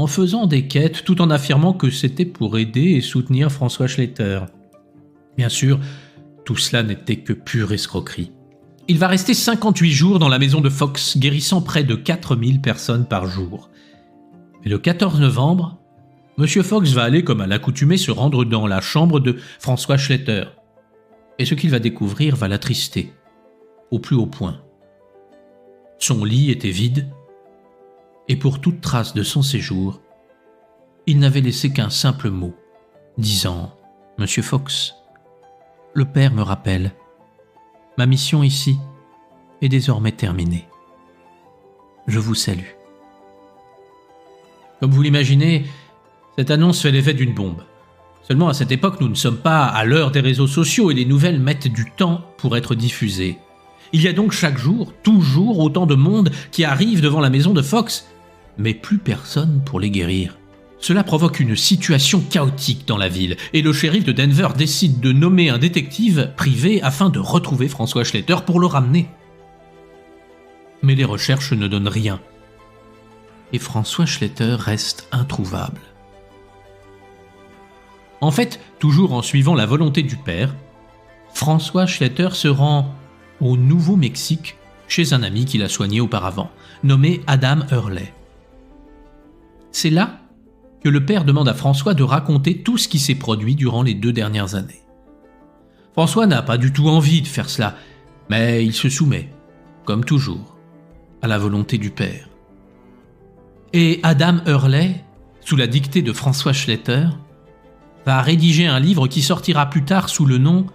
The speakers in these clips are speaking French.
en faisant des quêtes tout en affirmant que c'était pour aider et soutenir François Schletter. Bien sûr, tout cela n'était que pure escroquerie. Il va rester 58 jours dans la maison de Fox, guérissant près de 4000 personnes par jour. Et le 14 novembre, M. Fox va aller comme à l'accoutumée se rendre dans la chambre de François Schletter. Et ce qu'il va découvrir va l'attrister, au plus haut point. Son lit était vide, et pour toute trace de son séjour, il n'avait laissé qu'un simple mot, disant « Monsieur Fox, le père me rappelle, ma mission ici est désormais terminée. Je vous salue. » Comme vous l'imaginez, cette annonce fait l'effet d'une bombe. Seulement à cette époque, nous ne sommes pas à l'heure des réseaux sociaux et les nouvelles mettent du temps pour être diffusées. Il y a donc chaque jour, toujours autant de monde qui arrive devant la maison de Fox, mais plus personne pour les guérir. Cela provoque une situation chaotique dans la ville et le shérif de Denver décide de nommer un détective privé afin de retrouver François Schletter pour le ramener. Mais les recherches ne donnent rien et François Schletter reste introuvable. En fait, toujours en suivant la volonté du père, François Schletter se rend au Nouveau-Mexique chez un ami qu'il a soigné auparavant, nommé Adam Hurley. C'est là que le père demande à François de raconter tout ce qui s'est produit durant les 2 dernières années. François n'a pas du tout envie de faire cela, mais il se soumet, comme toujours, à la volonté du père. Et Adam Hurley, sous la dictée de François Schletter, va rédiger un livre qui sortira plus tard sous le nom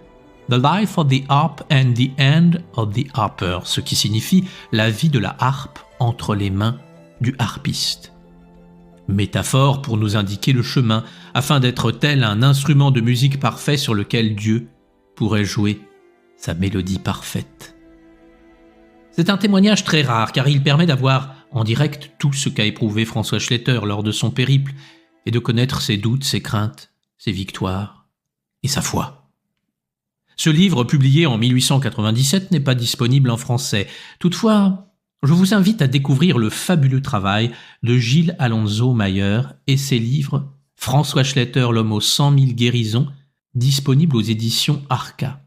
The Life of the Harp and the Hand of the Harper, ce qui signifie la vie de la harpe entre les mains du harpiste. Métaphore pour nous indiquer le chemin, afin d'être tel un instrument de musique parfait sur lequel Dieu pourrait jouer sa mélodie parfaite. C'est un témoignage très rare car il permet d'avoir en direct tout ce qu'a éprouvé François Schletter lors de son périple et de connaître ses doutes, ses craintes, ses victoires et sa foi. Ce livre, publié en 1897, n'est pas disponible en français. Toutefois, je vous invite à découvrir le fabuleux travail de Gilles Alonso Mayer et ses livres « François Schletter, l'homme aux 100 000 guérisons » disponibles aux éditions Arca.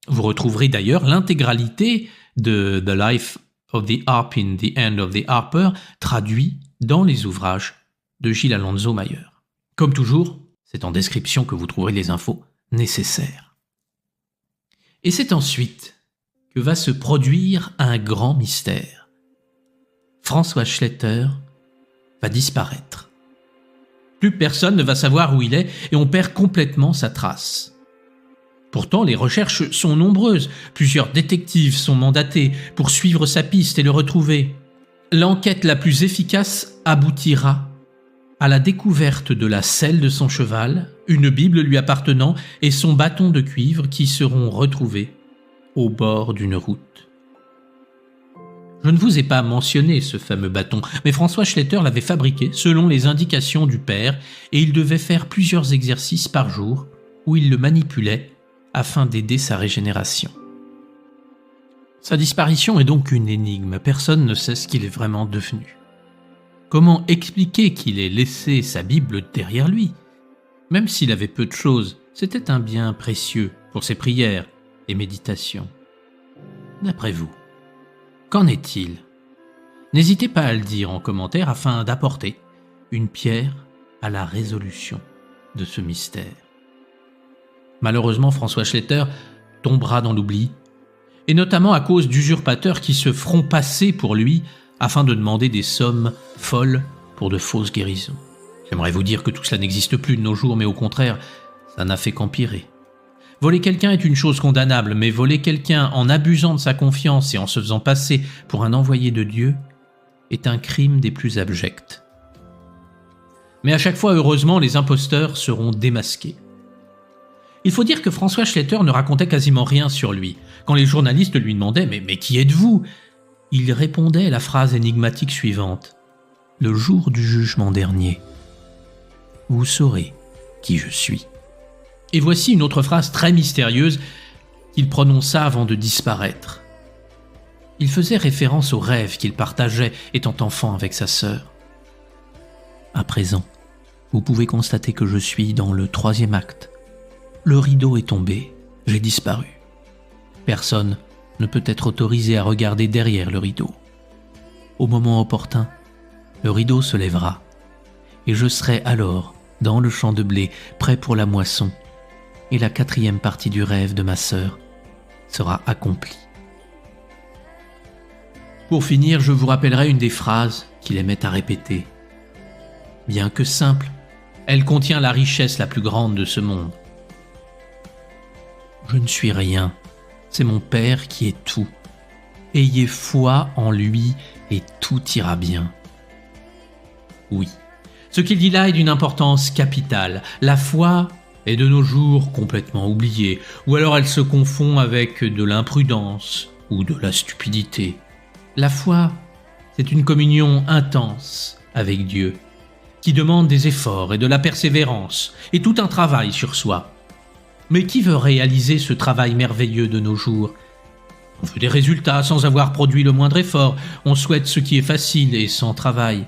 Vous retrouverez d'ailleurs l'intégralité de The Life of the Harp in the Hand of the Harper traduit dans les ouvrages de Gilles Alonso Mayer. Comme toujours, c'est en description que vous trouverez les infos nécessaires. Et c'est ensuite que va se produire un grand mystère. François Schletter va disparaître. Plus personne ne va savoir où il est et on perd complètement sa trace. Pourtant, les recherches sont nombreuses. Plusieurs détectives sont mandatés pour suivre sa piste et le retrouver. L'enquête la plus efficace aboutira à la découverte de la selle de son cheval, une Bible lui appartenant et son bâton de cuivre qui seront retrouvés au bord d'une route. Je ne vous ai pas mentionné ce fameux bâton, mais François Schletter l'avait fabriqué selon les indications du père et il devait faire plusieurs exercices par jour où il le manipulait afin d'aider sa régénération. Sa disparition est donc une énigme, personne ne sait ce qu'il est vraiment devenu. Comment expliquer qu'il ait laissé sa Bible derrière lui ? Même s'il avait peu de choses, c'était un bien précieux pour ses prières et méditations. D'après vous, qu'en est-il ? N'hésitez pas à le dire en commentaire afin d'apporter une pierre à la résolution de ce mystère. Malheureusement, François Schletter tombera dans l'oubli, et notamment à cause d'usurpateurs qui se feront passer pour lui afin de demander des sommes folles pour de fausses guérisons. J'aimerais vous dire que tout cela n'existe plus de nos jours, mais au contraire, ça n'a fait qu'empirer. Voler quelqu'un est une chose condamnable, mais voler quelqu'un en abusant de sa confiance et en se faisant passer pour un envoyé de Dieu est un crime des plus abjects. Mais à chaque fois, heureusement, les imposteurs seront démasqués. Il faut dire que François Schletter ne racontait quasiment rien sur lui. Quand les journalistes lui demandaient « Mais qui êtes-vous ?» il répondait la phrase énigmatique suivante. « Le jour du jugement dernier, vous saurez qui je suis. » Et voici une autre phrase très mystérieuse qu'il prononça avant de disparaître. Il faisait référence au rêve qu'il partageait étant enfant avec sa sœur. à présent, vous pouvez constater que je suis dans le 3e acte. Le rideau est tombé, j'ai disparu. Personne ne peut être autorisé à regarder derrière le rideau. Au moment opportun, le rideau se lèvera, et je serai alors dans le champ de blé, prêt pour la moisson, et la 4e partie du rêve de ma sœur sera accomplie. Pour finir, je vous rappellerai une des phrases qu'il aimait à répéter. Bien que simple, elle contient la richesse la plus grande de ce monde. Je ne suis rien, c'est mon Père qui est tout. Ayez foi en lui et tout ira bien. Oui, ce qu'il dit là est d'une importance capitale. La foi est de nos jours complètement oubliée, ou alors elle se confond avec de l'imprudence ou de la stupidité. La foi, c'est une communion intense avec Dieu, qui demande des efforts et de la persévérance, et tout un travail sur soi. Mais qui veut réaliser ce travail merveilleux de nos jours ? On veut des résultats sans avoir produit le moindre effort, on souhaite ce qui est facile et sans travail.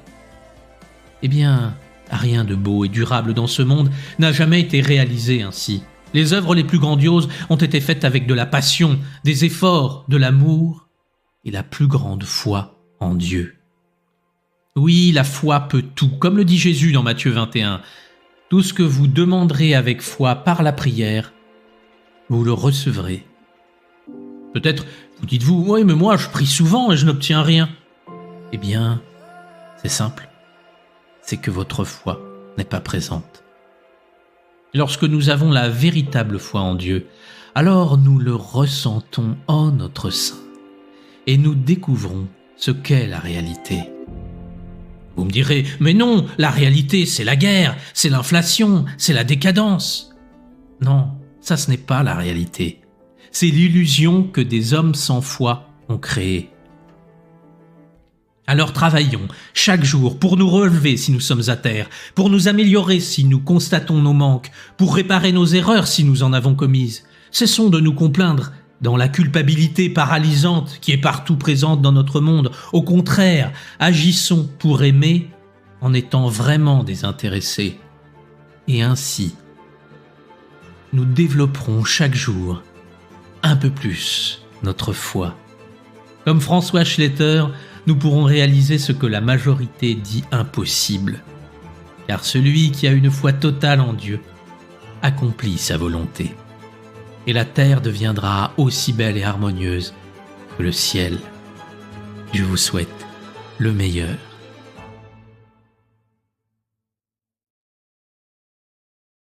Eh bien, rien de beau et durable dans ce monde n'a jamais été réalisé ainsi. Les œuvres les plus grandioses ont été faites avec de la passion, des efforts, de l'amour et la plus grande foi en Dieu. Oui, la foi peut tout, comme le dit Jésus dans Matthieu 21. Tout ce que vous demanderez avec foi par la prière, vous le recevrez. Peut-être vous dites-vous, oui, mais moi je prie souvent et je n'obtiens rien. Eh bien, c'est simple, c'est que votre foi n'est pas présente. Lorsque nous avons la véritable foi en Dieu, alors nous le ressentons en notre sein et nous découvrons ce qu'est la réalité. Vous me direz, mais non, la réalité c'est la guerre, c'est l'inflation, c'est la décadence. Non, ça ce n'est pas la réalité. C'est l'illusion que des hommes sans foi ont créée. Alors travaillons chaque jour pour nous relever si nous sommes à terre, pour nous améliorer si nous constatons nos manques, pour réparer nos erreurs si nous en avons commises. Cessons de nous complaindre dans la culpabilité paralysante qui est partout présente dans notre monde. Au contraire, agissons pour aimer en étant vraiment désintéressés. Et ainsi, nous développerons chaque jour un peu plus notre foi. Comme François Schletter, nous pourrons réaliser ce que la majorité dit impossible. Car celui qui a une foi totale en Dieu accomplit sa volonté. Et la terre deviendra aussi belle et harmonieuse que le ciel. Je vous souhaite le meilleur.